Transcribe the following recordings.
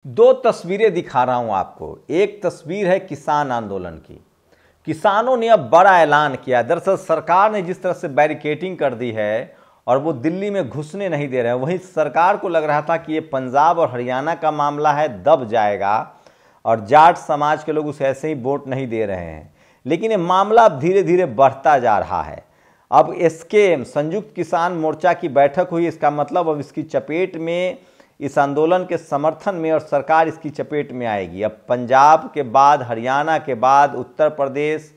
दो तस्वीरें दिखा रहा हूं आपको। एक तस्वीर है किसान आंदोलन की। किसानों ने अब बड़ा ऐलान किया। दरअसल सरकार ने जिस तरह से बैरिकेडिंग कर दी है और वो दिल्ली में घुसने नहीं दे रहे हैं, वहीं सरकार को लग रहा था कि ये पंजाब और हरियाणा का मामला है, दब जाएगा और जाट समाज के लोग उसे ऐसे ही वोट नहीं दे रहे हैं। लेकिन ये मामला अब धीरे धीरे बढ़ता जा रहा है। अब एसकेएम संयुक्त किसान मोर्चा की बैठक हुई। इसका मतलब अब इसकी चपेट में, इस आंदोलन के समर्थन में और सरकार इसकी चपेट में आएगी। अब पंजाब के बाद, हरियाणा के बाद उत्तर प्रदेश,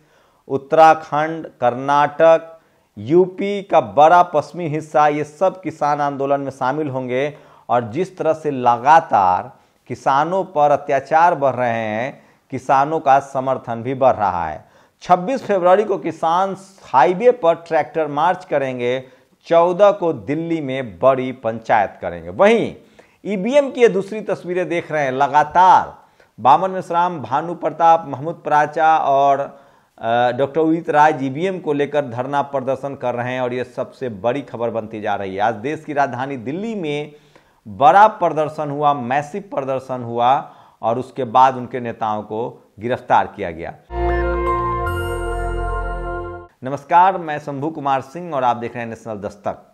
उत्तराखंड, कर्नाटक, यूपी का बड़ा पश्चिमी हिस्सा, ये सब किसान आंदोलन में शामिल होंगे। और जिस तरह से लगातार किसानों पर अत्याचार बढ़ रहे हैं, किसानों का समर्थन भी बढ़ रहा है। 26 फरवरी को किसान हाईवे पर ट्रैक्टर मार्च करेंगे। 14 को दिल्ली में बड़ी पंचायत करेंगे। वहीं ईवीएम की ये दूसरी तस्वीरें देख रहे हैं। लगातार बामन मेश्राम, भानु प्रताप, महमूद पराचा और डॉक्टर उदित राज ईवीएम को लेकर धरना प्रदर्शन कर रहे हैं और ये सबसे बड़ी खबर बनती जा रही है। आज देश की राजधानी दिल्ली में बड़ा प्रदर्शन हुआ, मैसिव प्रदर्शन हुआ और उसके बाद उनके नेताओं को गिरफ्तार किया गया। नमस्कार, मैं शंभू कुमार सिंह और आप देख रहे हैं नेशनल दस्तक।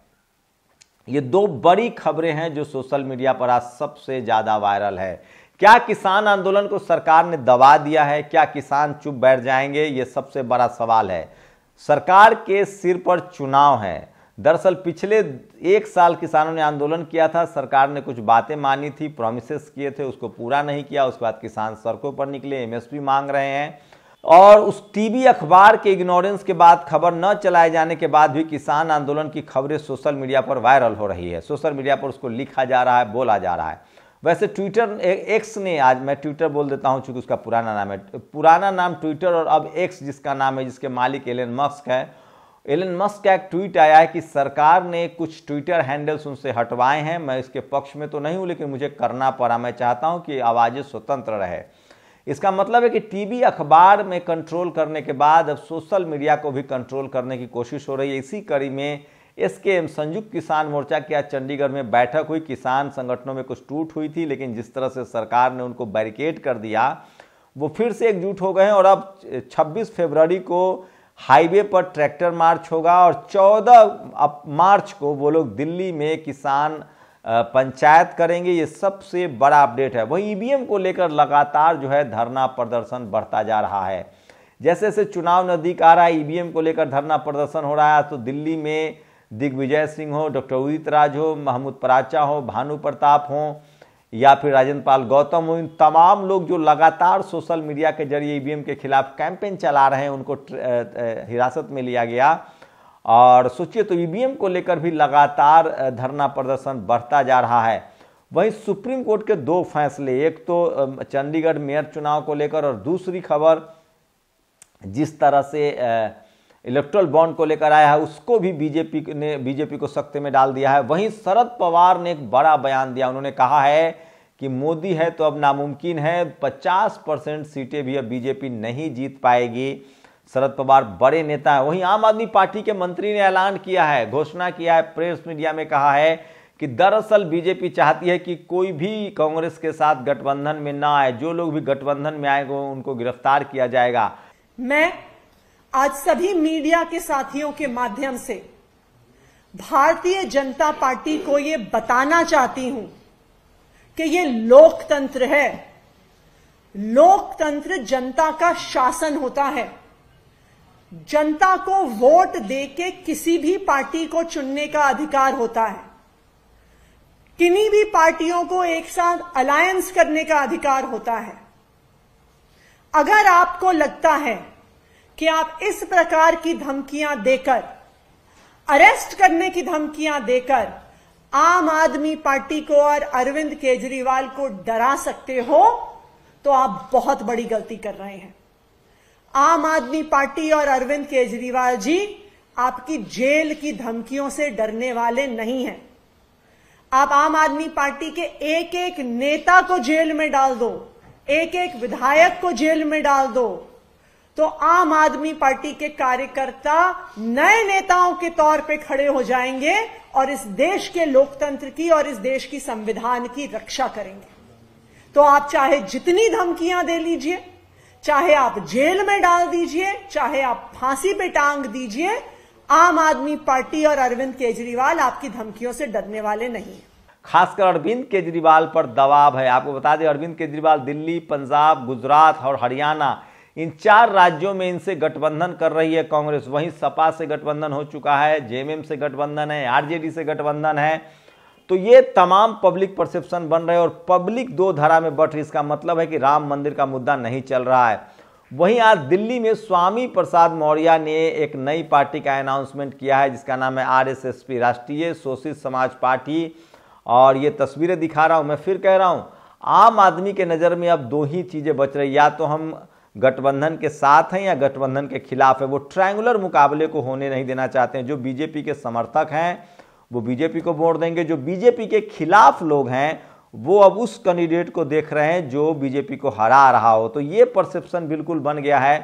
ये दो बड़ी खबरें हैं जो सोशल मीडिया पर आज सबसे ज्यादा वायरल है। क्या किसान आंदोलन को सरकार ने दबा दिया है? क्या किसान चुप बैठ जाएंगे? ये सबसे बड़ा सवाल है। सरकार के सिर पर चुनाव है। दरअसल पिछले 1 साल किसानों ने आंदोलन किया था। सरकार ने कुछ बातें मानी थी, प्रॉमिसेस किए थे, उसको पूरा नहीं किया। उसके बाद किसान सड़कों पर निकले, एमएसपी मांग रहे हैं और उस टीवी अखबार के इग्नोरेंस के बाद, खबर न चलाए जाने के बाद भी किसान आंदोलन की खबरें सोशल मीडिया पर वायरल हो रही है। सोशल मीडिया पर उसको लिखा जा रहा है, बोला जा रहा है। वैसे ट्विटर, एक्स ने, आज मैं ट्विटर बोल देता हूं चूंकि उसका पुराना नाम है, पुराना नाम ट्विटर और अब एक्स जिसका नाम है, जिसके मालिक एलन मस्क है। एलन मस्क का एक ट्वीट आया है कि सरकार ने कुछ ट्विटर हैंडल्स उनसे हटवाए हैं। मैं इसके पक्ष में तो नहीं हूं, लेकिन मुझे करना पड़ा। मैं चाहता हूं कि आवाजें स्वतंत्र रहे। इसका मतलब है कि टीवी अखबार में कंट्रोल करने के बाद अब सोशल मीडिया को भी कंट्रोल करने की कोशिश हो रही है। इसी कड़ी में एसकेएम संयुक्त किसान मोर्चा की आज चंडीगढ़ में बैठक हुई। किसान संगठनों में कुछ टूट हुई थी, लेकिन जिस तरह से सरकार ने उनको बैरिकेड कर दिया, वो फिर से एकजुट हो गए हैं। और अब 26 फरवरी को हाईवे पर ट्रैक्टर मार्च होगा और 14 मार्च को वो लोग दिल्ली में किसान पंचायत करेंगे। ये सबसे बड़ा अपडेट है। वहीं ईवीएम को लेकर लगातार जो है धरना प्रदर्शन बढ़ता जा रहा है। जैसे जैसे चुनाव नजदीक आ रहा है, ईवीएम को लेकर धरना प्रदर्शन हो रहा है। तो दिल्ली में दिग्विजय सिंह हो, डॉक्टर उदित राज हो, महमूद पराचा हो, भानु प्रताप हो या फिर राजेंद्र पाल गौतम हो, इन तमाम लोग जो लगातार सोशल मीडिया के जरिए ईवीएम के खिलाफ कैंपेन चला रहे हैं, उनको हिरासत में लिया गया। और सोचिए, तो ईवीएम को लेकर भी लगातार धरना प्रदर्शन बढ़ता जा रहा है। वहीं सुप्रीम कोर्ट के 2 फैसले, एक तो चंडीगढ़ मेयर चुनाव को लेकर और दूसरी खबर जिस तरह से इलेक्ट्रल बॉन्ड को लेकर आया है, उसको भी बीजेपी को सख्ते में डाल दिया है। वहीं शरद पवार ने एक बड़ा बयान दिया। उन्होंने कहा है कि मोदी है तो अब नामुमकिन है, 50% सीटें भी अब बीजेपी नहीं जीत पाएगी। शरद पवार बड़े नेता है। वहीं आम आदमी पार्टी के मंत्री ने ऐलान किया है, घोषणा किया है, प्रेस मीडिया में कहा है कि दरअसल बीजेपी चाहती है कि कोई भी कांग्रेस के साथ गठबंधन में ना आए। जो लोग भी गठबंधन में आएंगे उनको गिरफ्तार किया जाएगा। मैं आज सभी मीडिया के साथियों के माध्यम से भारतीय जनता पार्टी को ये बताना चाहती हूं कि ये लोकतंत्र है। लोकतंत्र जनता का शासन होता है। जनता को वोट देके किसी भी पार्टी को चुनने का अधिकार होता है। किन्हीं भी पार्टियों को एक साथ अलायंस करने का अधिकार होता है। अगर आपको लगता है कि आप इस प्रकार की धमकियां देकर, अरेस्ट करने की धमकियां देकर आम आदमी पार्टी को और अरविंद केजरीवाल को डरा सकते हो, तो आप बहुत बड़ी गलती कर रहे हैं। आम आदमी पार्टी और अरविंद केजरीवाल जी आपकी जेल की धमकियों से डरने वाले नहीं हैं। आप आम आदमी पार्टी के एक एक नेता को जेल में डाल दो, एक एक विधायक को जेल में डाल दो, तो आम आदमी पार्टी के कार्यकर्ता नए नेताओं के तौर पे खड़े हो जाएंगे और इस देश के लोकतंत्र की और इस देश की संविधान की रक्षा करेंगे। तो आप चाहे जितनी धमकियां दे लीजिए, चाहे आप जेल में डाल दीजिए, चाहे आप फांसी पे टांग दीजिए, आम आदमी पार्टी और अरविंद केजरीवाल आपकी धमकियों से डरने वाले नहीं है। खासकर अरविंद केजरीवाल पर दबाव है। आपको बता दें, अरविंद केजरीवाल दिल्ली, पंजाब, गुजरात और हरियाणा, इन 4 राज्यों में इनसे गठबंधन कर रही है कांग्रेस। वहीं सपा से गठबंधन हो चुका है, जेएमएम से गठबंधन है, आरजेडी से गठबंधन है। तो ये तमाम पब्लिक परसेप्शन बन रहे हैं और पब्लिक 2 धारा में बट रही। इसका मतलब है कि राम मंदिर का मुद्दा नहीं चल रहा है। वहीं आज दिल्ली में स्वामी प्रसाद मौर्य ने एक नई पार्टी का अनाउंसमेंट किया है, जिसका नाम है आरएसएसपी, राष्ट्रीय शोषित समाज पार्टी। और ये तस्वीरें दिखा रहा हूं, मैं फिर कह रहा हूं, आम आदमी के नज़र में अब 2 ही चीज़ें बच रही, या तो हम गठबंधन के साथ हैं या गठबंधन के खिलाफ है। वो ट्रायंगुलर मुकाबले को होने नहीं देना चाहते हैं। जो बीजेपी के समर्थक हैं वो बीजेपी को वोट देंगे, जो बीजेपी के खिलाफ लोग हैं वो अब उस कैंडिडेट को देख रहे हैं जो बीजेपी को हरा रहा हो। तो ये परसेप्शन बिल्कुल बन गया है।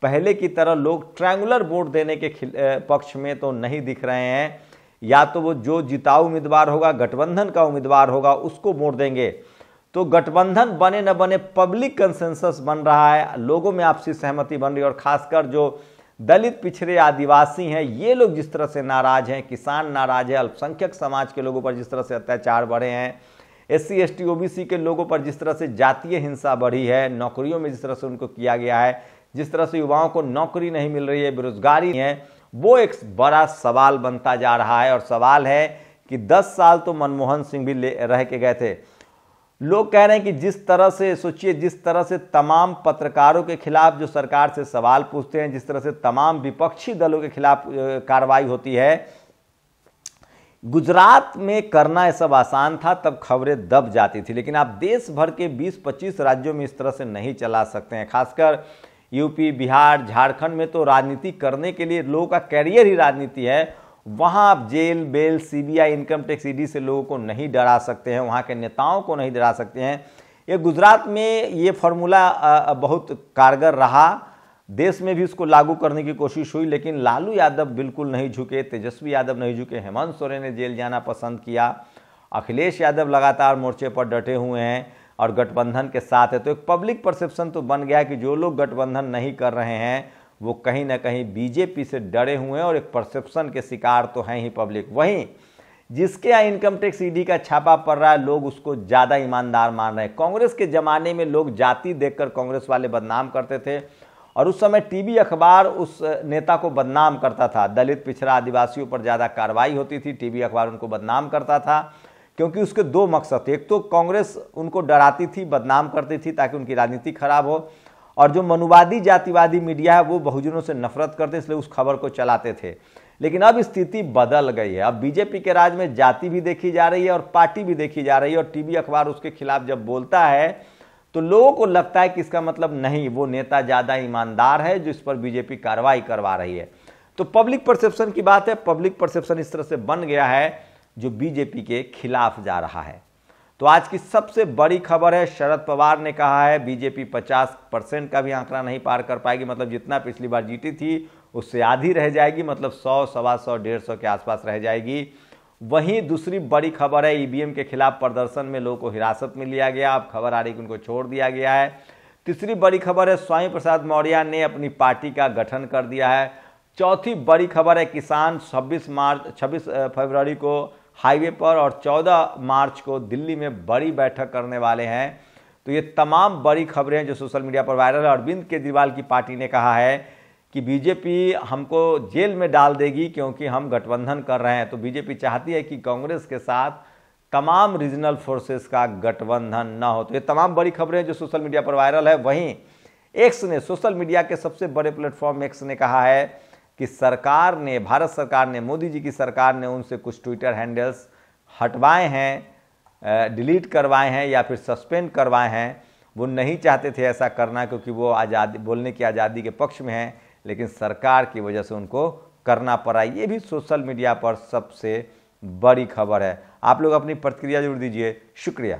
पहले की तरह लोग ट्रायंगुलर वोट देने के पक्ष में तो नहीं दिख रहे हैं। या तो वो जो जिताऊ उम्मीदवार होगा, गठबंधन का उम्मीदवार होगा, उसको वोट देंगे। तो गठबंधन बने न बने, पब्लिक कंसेंसस बन रहा है, लोगों में आपसी सहमति बन रही है। और खासकर जो दलित, पिछड़े, आदिवासी हैं, ये लोग जिस तरह से नाराज हैं, किसान नाराज है, अल्पसंख्यक समाज के लोगों पर जिस तरह से अत्याचार बढ़े हैं, SC, ST, OBC के लोगों पर जिस तरह से जातीय हिंसा बढ़ी है, नौकरियों में जिस तरह से उनको किया गया है, जिस तरह से युवाओं को नौकरी नहीं मिल रही है, बेरोजगारी है, वो एक बड़ा सवाल बनता जा रहा है। और सवाल है कि 10 साल तो मनमोहन सिंह भी रह के गए थे। लोग कह रहे हैं कि जिस तरह से सोचिए, जिस तरह से तमाम पत्रकारों के खिलाफ जो सरकार से सवाल पूछते हैं, जिस तरह से तमाम विपक्षी दलों के खिलाफ कार्रवाई होती है, गुजरात में करना यह सब आसान था, तब खबरें दब जाती थी। लेकिन आप देश भर के 20-25 राज्यों में इस तरह से नहीं चला सकते हैं। खासकर यूपी, बिहार, झारखंड में तो राजनीति करने के लिए लोगों का कैरियर ही राजनीति है। वहाँ आप jail, bail, CBI, income tax, ED से लोगों को नहीं डरा सकते हैं, वहाँ के नेताओं को नहीं डरा सकते हैं। ये गुजरात में ये फार्मूला बहुत कारगर रहा। देश में भी उसको लागू करने की कोशिश हुई, लेकिन लालू यादव बिल्कुल नहीं झुके, तेजस्वी यादव नहीं झुके, हेमंत सोरेन ने जेल जाना पसंद किया, अखिलेश यादव लगातार मोर्चे पर डटे हुए हैं और गठबंधन के साथ है। तो एक पब्लिक परसेप्शन तो बन गया कि जो लोग गठबंधन नहीं कर रहे हैं वो कहीं ना कहीं बीजेपी से डरे हुए हैं और एक परसेप्शन के शिकार तो हैं ही पब्लिक। वहीं जिसके यहाँ इनकम टैक्स, ED का छापा पड़ रहा है, लोग उसको ज़्यादा ईमानदार मान रहे हैं। कांग्रेस के ज़माने में लोग जाति देखकर कांग्रेस वाले बदनाम करते थे और उस समय टीवी अखबार उस नेता को बदनाम करता था। दलित, पिछड़ा, आदिवासियों पर ज़्यादा कार्रवाई होती थी, टीवी अखबार उनको बदनाम करता था, क्योंकि उसके 2 मकसद थे। एक तो कांग्रेस उनको डराती थी, बदनाम करती थी ताकि उनकी राजनीति खराब हो, और जो मनुवादी, जातिवादी मीडिया है वो बहुजनों से नफरत करते, इसलिए उस खबर को चलाते थे। लेकिन अब स्थिति बदल गई है। अब बीजेपी के राज में जाति भी देखी जा रही है और पार्टी भी देखी जा रही है, और टीवी अखबार उसके खिलाफ जब बोलता है तो लोगों को लगता है कि इसका मतलब नहीं, वो नेता ज़्यादा ईमानदार है जिस पर बीजेपी कार्रवाई करवा रही है। तो पब्लिक परसेप्शन की बात है। पब्लिक परसेप्शन इस तरह से बन गया है जो बीजेपी के खिलाफ जा रहा है। तो आज की सबसे बड़ी खबर है, शरद पवार ने कहा है बीजेपी 50% का भी आंकड़ा नहीं पार कर पाएगी, मतलब जितना पिछली बार जीती थी उससे आधी रह जाएगी, मतलब 100, 125, 150 के आसपास रह जाएगी। वहीं दूसरी बड़ी खबर है, EVM के खिलाफ प्रदर्शन में लोगों को हिरासत में लिया गया, अब खबर आ रही कि उनको छोड़ दिया गया है। तीसरी बड़ी खबर है, स्वामी प्रसाद मौर्य ने अपनी पार्टी का गठन कर दिया है। चौथी बड़ी खबर है, किसान 26 फरवरी को हाईवे पर और 14 मार्च को दिल्ली में बड़ी बैठक करने वाले हैं। तो ये तमाम बड़ी खबरें हैं जो सोशल मीडिया पर वायरल है। अरविंद केजरीवाल की पार्टी ने कहा है कि बीजेपी हमको जेल में डाल देगी क्योंकि हम गठबंधन कर रहे हैं। तो बीजेपी चाहती है कि कांग्रेस के साथ तमाम रीजनल फोर्सेस का गठबंधन न हो। तो ये तमाम बड़ी खबरें जो सोशल मीडिया पर वायरल है। वहीं एक्स ने, सोशल मीडिया के सबसे बड़े प्लेटफॉर्म एक्स ने कहा है कि सरकार ने, भारत सरकार ने, मोदी जी की सरकार ने उनसे कुछ ट्विटर हैंडल्स हटवाए हैं, डिलीट करवाए हैं या फिर सस्पेंड करवाए हैं। वो नहीं चाहते थे ऐसा करना क्योंकि वो आज़ादी, बोलने की आज़ादी के पक्ष में हैं, लेकिन सरकार की वजह से उनको करना पड़ा। ये भी सोशल मीडिया पर सबसे बड़ी खबर है। आप लोग अपनी प्रतिक्रिया जरूर दीजिए। शुक्रिया।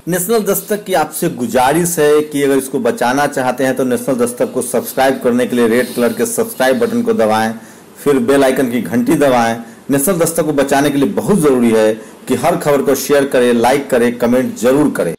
नेशनल दस्तक की आपसे गुजारिश है कि अगर इसको बचाना चाहते हैं तो नेशनल दस्तक को सब्सक्राइब करने के लिए रेड कलर के सब्सक्राइब बटन को दबाएं, फिर बेल आइकन की घंटी दबाएं। नेशनल दस्तक को बचाने के लिए बहुत जरूरी है कि हर खबर को शेयर करें, लाइक करें, कमेंट जरूर करें।